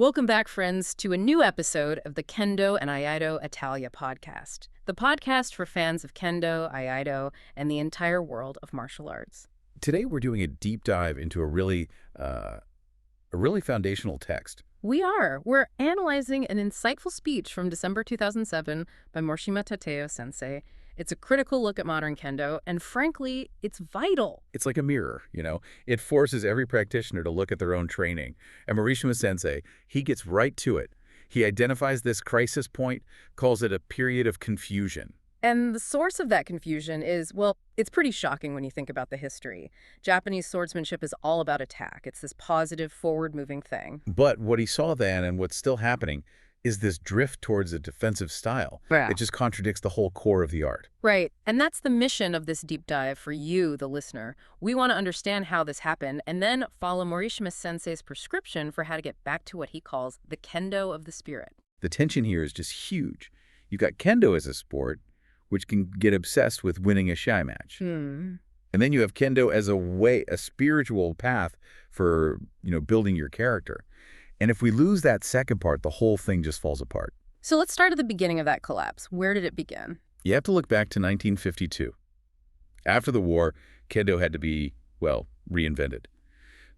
Welcome back, friends, to a new episode of the Kendo and Aiuto Italia podcast, the podcast for fans of Kendo, Aiuto, and the entire world of martial arts. Today, we're doing a deep dive into a really foundational text. We're analyzing an insightful speech from December 2007 by Morishima Tateo Sensei. It's a critical look at modern Kendo, and frankly, it's vital. It's like a mirror, you know? It forces every practitioner to look at their own training. And Morishima Sensei, he gets right to it. He identifies this crisis point, calls it a period of confusion. And the source of that confusion is, well, it's pretty shocking when you think about the history. Japanese swordsmanship is all about attack. It's this positive, forward-moving thing. But what he saw then and what's still happening is this drift towards a defensive style. Yeah. It just contradicts the whole core of the art. Right. And that's the mission of this deep dive for you, the listener. We want to understand how this happened and then follow Morishima Sensei's prescription for how to get back to what he calls the Kendo of the spirit. The tension here is just huge. You've got Kendo as a sport, which can get obsessed with winning a shiai match. And then you have Kendo as a spiritual path for, building your character. And if we lose that second part, the whole thing just falls apart. So let's start at the beginning of that collapse. Where did it begin? You have to look back to 1952. After the war, Kendo had to be, reinvented.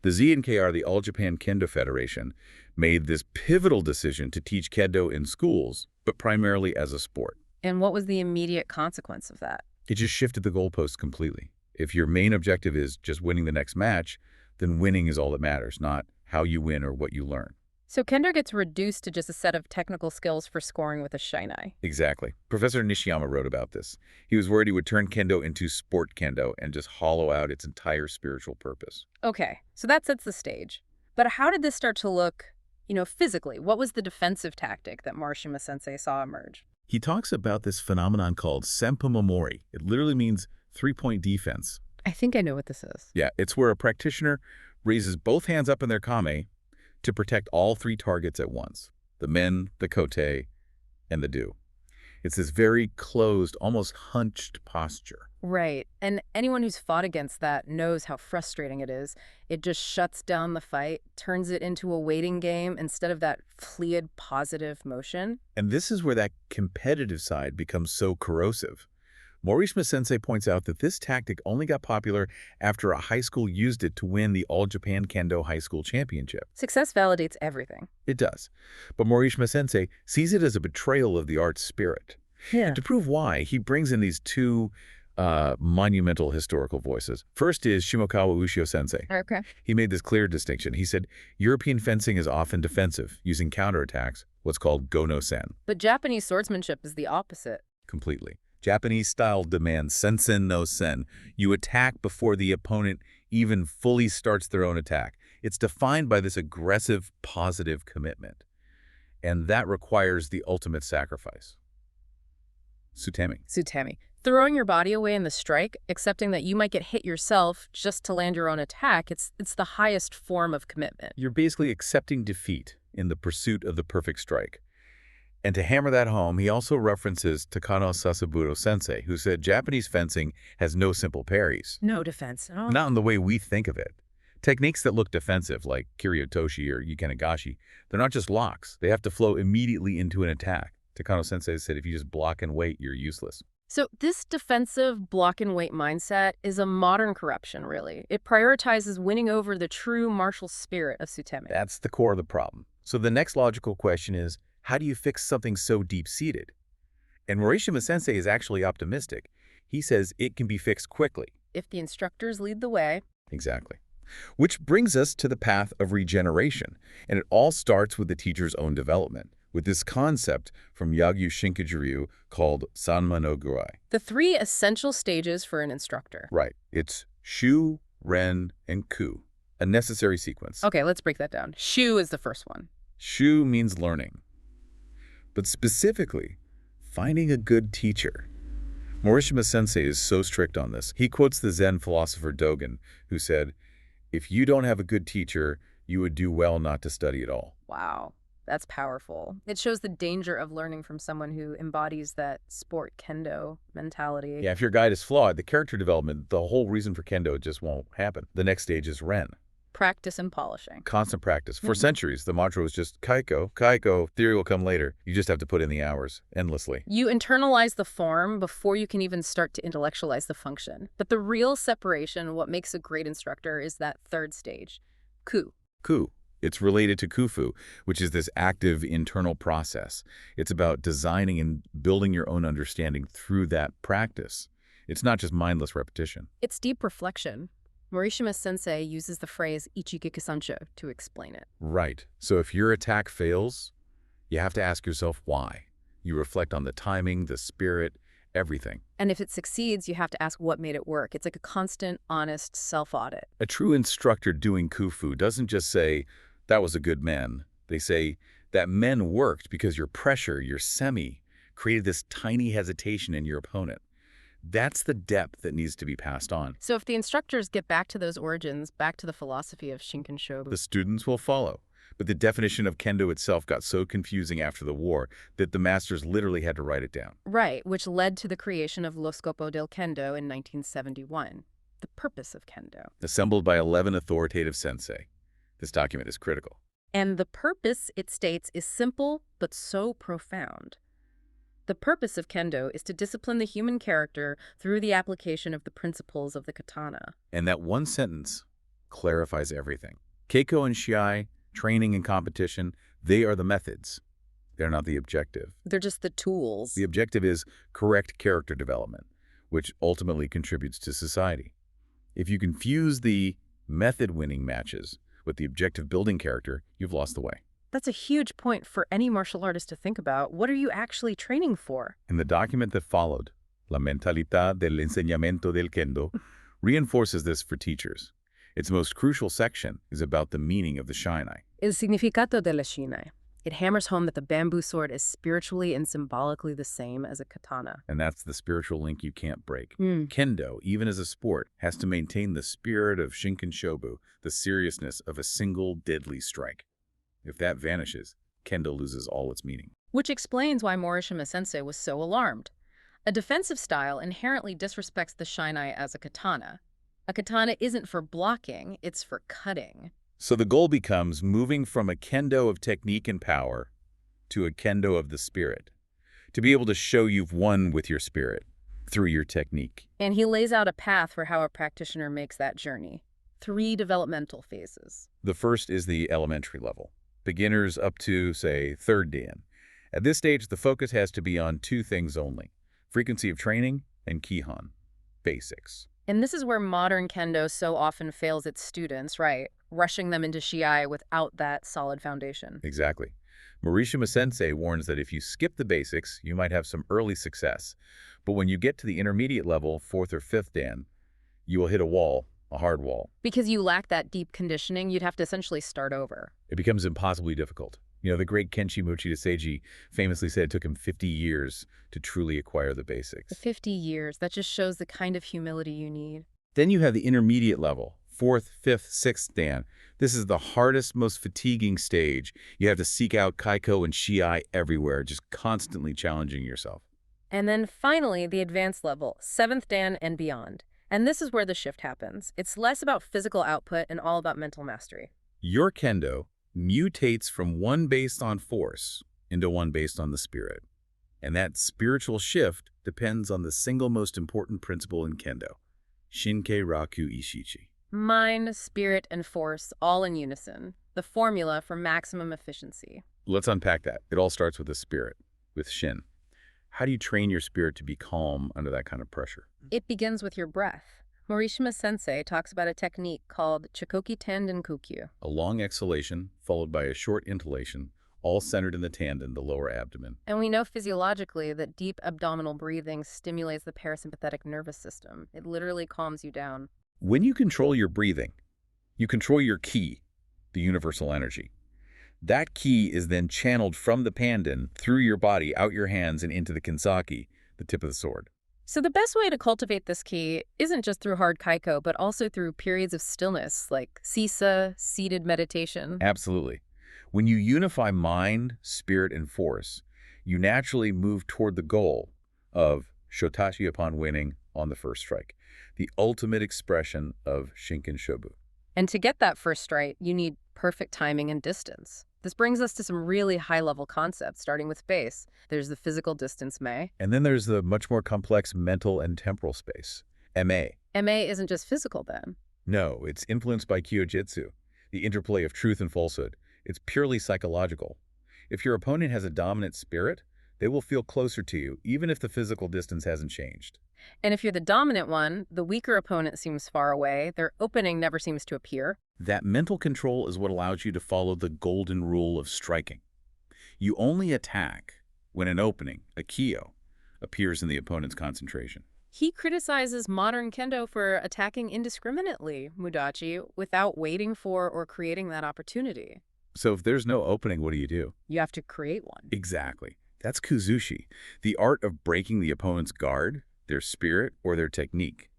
The ZNKR, the All Japan Kendo Federation, made this pivotal decision to teach Kendo in schools, but primarily as a sport. And what was the immediate consequence of that? It just shifted the goalposts completely. If your main objective is just winning the next match, then winning is all that matters, not how you win or what you learn. So Kendo gets reduced to just a set of technical skills for scoring with a shiai. Exactly. Professor Nishiyama wrote about this. He was worried he would turn Kendo into sport Kendo and just hollow out its entire spiritual purpose. Okay, so that sets the stage. But how did this start to look, physically? What was the defensive tactic that Morishima Sensei saw emerge? He talks about this phenomenon called senpumomori. It literally means three-point defense. I think I know what this is. Yeah, it's where a practitioner raises both hands up in their kame to protect all three targets at once, the men, the kote, and the do. It's this very closed, almost hunched posture. Right, and anyone who's fought against that knows how frustrating it is. It just shuts down the fight, turns it into a waiting game instead of that fluid, positive motion. And this is where that competitive side becomes so corrosive. Morishima Sensei points out that this tactic only got popular after a high school used it to win the All Japan Kendo High School Championship. Success validates everything. It does. But Morishima Sensei sees it as a betrayal of the art's spirit. Yeah. And to prove why, he brings in these two monumental historical voices. First is Shimokawa Ushio Sensei. Okay. He made this clear distinction. He said, European fencing is often defensive, using counterattacks, what's called go-no-sen. But Japanese swordsmanship is the opposite. Completely. Japanese style demands sensen no sen. You attack before the opponent even fully starts their own attack. It's defined by this aggressive, positive commitment. And that requires the ultimate sacrifice. Tsutami. Throwing your body away in the strike, accepting that you might get hit yourself just to land your own attack, it's the highest form of commitment. You're basically accepting defeat in the pursuit of the perfect strike. And to hammer that home, he also references Takano Sasaburo Sensei, who said Japanese fencing has no simple parries. No defense. Oh. Not in the way we think of it. Techniques that look defensive, like kiryotoshi or yukenagashi, they're not just locks. They have to flow immediately into an attack. Takano Sensei said if you just block and wait, you're useless. So this defensive block-and-wait mindset is a modern corruption, really. It prioritizes winning over the true martial spirit of tsutami. That's the core of the problem. So the next logical question is, how do you fix something so deep-seated? And Morishima Sensei is actually optimistic. He says it can be fixed quickly. If the instructors lead the way. Exactly. Which brings us to the path of regeneration. And it all starts with the teacher's own development, with this concept from Yagyu Shinkajiryu called sanma no gurai. The three essential stages for an instructor. Right. It's shu, ren, and ku, a necessary sequence. Okay, let's break that down. Shu is the first one. Shu means learning. But specifically, finding a good teacher. Morishima Sensei is so strict on this. He quotes the Zen philosopher Dogen, who said, if you don't have a good teacher, you would do well not to study at all. Wow. That's powerful. It shows the danger of learning from someone who embodies that sport Kendo mentality. Yeah, if your guide is flawed, the character development, the whole reason for Kendo just won't happen. The next stage is Ren. Practice and polishing. Constant practice. For centuries, the mantra was just kaiko, kaiko, theory will come later. You just have to put in the hours endlessly. You internalize the form before you can even start to intellectualize the function. But the real separation, what makes a great instructor, is that third stage, ku. Ku. It's related to kufu, which is this active internal process. It's about designing and building your own understanding through that practice. It's not just mindless repetition. It's deep reflection. Morishima Sensei uses the phrase ichigekisancho to explain it. Right. So if your attack fails, you have to ask yourself why. You reflect on the timing, the spirit, everything. And if it succeeds, you have to ask what made it work. It's like a constant, honest self-audit. A true instructor doing kufu doesn't just say, that was a good men. They say, that men worked because your pressure, your semi, created this tiny hesitation in your opponent. That's the depth that needs to be passed on. So if the instructors get back to those origins, back to the philosophy of shinken shobu, The students will follow. But the definition of kendo itself got so confusing after the war that the masters literally had to write it down. right, which led to the creation of Lo Scopo del Kendo in 1971, the purpose of kendo. Assembled by 11 authoritative sensei. This document is critical. And the purpose, it states, is simple but so profound. The purpose of kendo is to discipline the human character through the application of the principles of the katana. And that one sentence clarifies everything. Keiko and shiai, training and competition, they are the methods. They're not the objective. They're just the tools. The objective is correct character development, which ultimately contributes to society. If you confuse the method-winning matches with the objective building character, you've lost the way. That's a huge point for any martial artist to think about. What are you actually training for? And the document that followed, La Mentalidad del Enseñamiento del Kendo, reinforces this for teachers. Its most crucial section is about the meaning of the shinai. El significado de la shinai. It hammers home that the bamboo sword is spiritually and symbolically the same as a katana. And that's the spiritual link you can't break. Kendo, even as a sport, has to maintain the spirit of shinken shobu, the seriousness of a single deadly strike. If that vanishes, kendo loses all its meaning. Which explains why Morishima Sensei was so alarmed. A defensive style inherently disrespects the shinai as a katana. A katana isn't for blocking, it's for cutting. So the goal becomes moving from a kendo of technique and power to a kendo of the spirit, to be able to show you've won with your spirit through your technique. And he lays out a path for how a practitioner makes that journey. 3 developmental phases. The first is the elementary level. Beginners up to, say, 3rd Dan. At this stage, the focus has to be on 2 things only: frequency of training and kihon, basics. And this is where modern kendo so often fails its students, right? Rushing them into shiai without that solid foundation. Exactly. Morishima Sensei warns that if you skip the basics, you might have some early success. But when you get to the intermediate level, 4th or 5th Dan, you will hit a wall, a hard wall. Because you lack that deep conditioning, you'd have to essentially start over. It becomes impossibly difficult. You know, the great Kenshi Mochida Seiji famously said it took him 50 years to truly acquire the basics. 50 years, that just shows the kind of humility you need. Then you have the intermediate level, 4th, 5th, 6th Dan. This is the hardest, most fatiguing stage. You have to seek out kaiko and shiai everywhere, just constantly challenging yourself. And then finally, the advanced level, 7th Dan and beyond. And this is where the shift happens. It's less about physical output and all about mental mastery. Your kendo mutates from one based on force into one based on the spirit. And that spiritual shift depends on the single most important principle in kendo, shinke raku ishichi. Mind, spirit, and force, all in unison. The formula for maximum efficiency. Let's unpack that. It all starts with the spirit, with shin. How do you train your spirit to be calm under that kind of pressure? It begins with your breath. Morishima Sensei talks about a technique called chikoki tanden kukyu. A long exhalation followed by a short inhalation, all centered in the tanden, the lower abdomen. And we know physiologically that deep abdominal breathing stimulates the parasympathetic nervous system. It literally calms you down. When you control your breathing, you control your ki, the universal energy. That ki is then channeled from the pandan through your body, out your hands, and into the kensaki, the tip of the sword. So the best way to cultivate this ki isn't just through hard kaiko, but also through periods of stillness, like sisa, seated meditation. Absolutely. When you unify mind, spirit, and force, you naturally move toward the goal of shotachi upon winning on the first strike, the ultimate expression of shinken shobu. And to get that first strike, you need perfect timing and distance. This brings us to some really high-level concepts, starting with space. There's the physical distance, Mei. And then there's the much more complex mental and temporal space, MA. MA isn't just physical, then. No, it's influenced by kyojitsu, the interplay of truth and falsehood. It's purely psychological. If your opponent has a dominant spirit, they will feel closer to you, even if the physical distance hasn't changed. And if you're the dominant one, the weaker opponent seems far away, their opening never seems to appear. That mental control is what allows you to follow the golden rule of striking. You only attack when an opening, a kyo, appears in the opponent's concentration. He criticizes modern Kendo for attacking indiscriminately, Mudachi, without waiting for or creating that opportunity. So if there's no opening, what do? You have to create one. Exactly. That's kuzushi, the art of breaking the opponent's guard, their spirit, or their technique.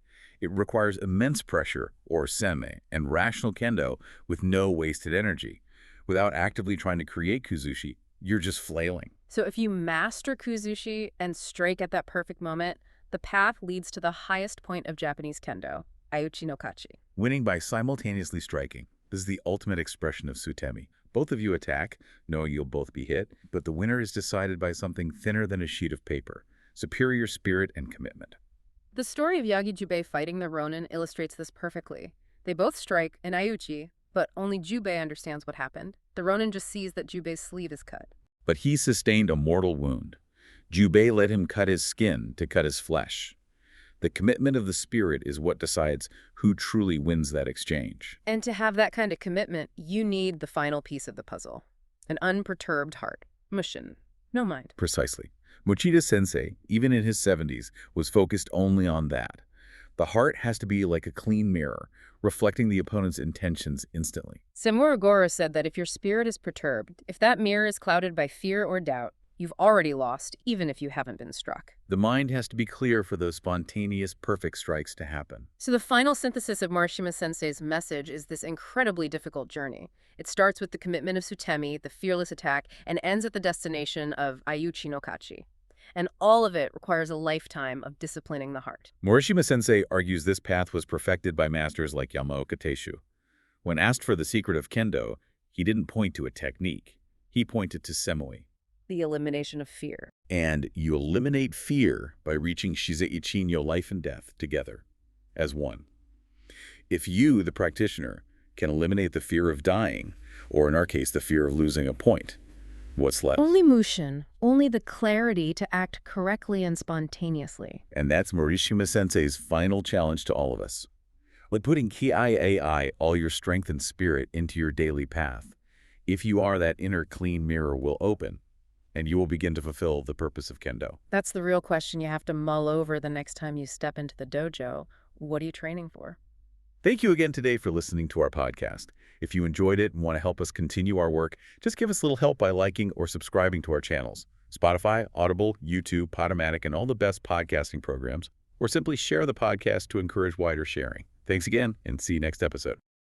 It requires immense pressure, or seme, and rational kendo with no wasted energy. Without actively trying to create kuzushi, you're just flailing. So if you master kuzushi and strike at that perfect moment, the path leads to the highest point of Japanese Kendo, aiuchi no katchi. Winning by simultaneously striking. This is the ultimate expression of sutemi. Both of you attack, knowing you'll both be hit, but the winner is decided by something thinner than a sheet of paper, superior spirit and commitment. The story of Yagi Jubei fighting the Ronin illustrates this perfectly. They both strike an aiuchi, but only Jubei understands what happened. The Ronin just sees that Jubei's sleeve is cut. But he sustained a mortal wound. Jubei let him cut his skin to cut his flesh. The commitment of the spirit is what decides who truly wins that exchange. And to have that kind of commitment, you need the final piece of the puzzle. An unperturbed heart. Mushin. No mind. Precisely. Morishima Sensei, even in his 70s, was focused only on that. The heart has to be like a clean mirror, reflecting the opponent's intentions instantly. Samuro Goro said that if your spirit is perturbed, if that mirror is clouded by fear or doubt, you've already lost, even if you haven't been struck. The mind has to be clear for those spontaneous, perfect strikes to happen. So the final synthesis of Morishima Sensei's message is this incredibly difficult journey. It starts with the commitment of sutemi, the fearless attack, and ends at the destination of aiuchi no katchi. And all of it requires a lifetime of disciplining the heart. Morishima Sensei argues this path was perfected by masters like Yamaoka Tesshu. When asked for the secret of Kendo, he didn't point to a technique. He pointed to semoi. The elimination of fear. And you eliminate fear by reaching shizei-ichi-no, life and death, together, as one. If you, the practitioner, can eliminate the fear of dying, or in our case, the fear of losing a point, what's left? Only mushin, only the clarity to act correctly and spontaneously. And that's Morishima Sensei's final challenge to all of us. Like putting kiai, all your strength and spirit, into your daily path. If you are, that inner clean mirror will open, and you will begin to fulfill the purpose of Kendo. That's the real question you have to mull over the next time you step into the dojo. What are you training for? Thank you again today for listening to our podcast. If you enjoyed it and want to help us continue our work, just give us a little help by liking or subscribing to our channels. Spotify, Audible, YouTube, Podomatic, and all the best podcasting programs, or simply share the podcast to encourage wider sharing. Thanks again, and see you next episode.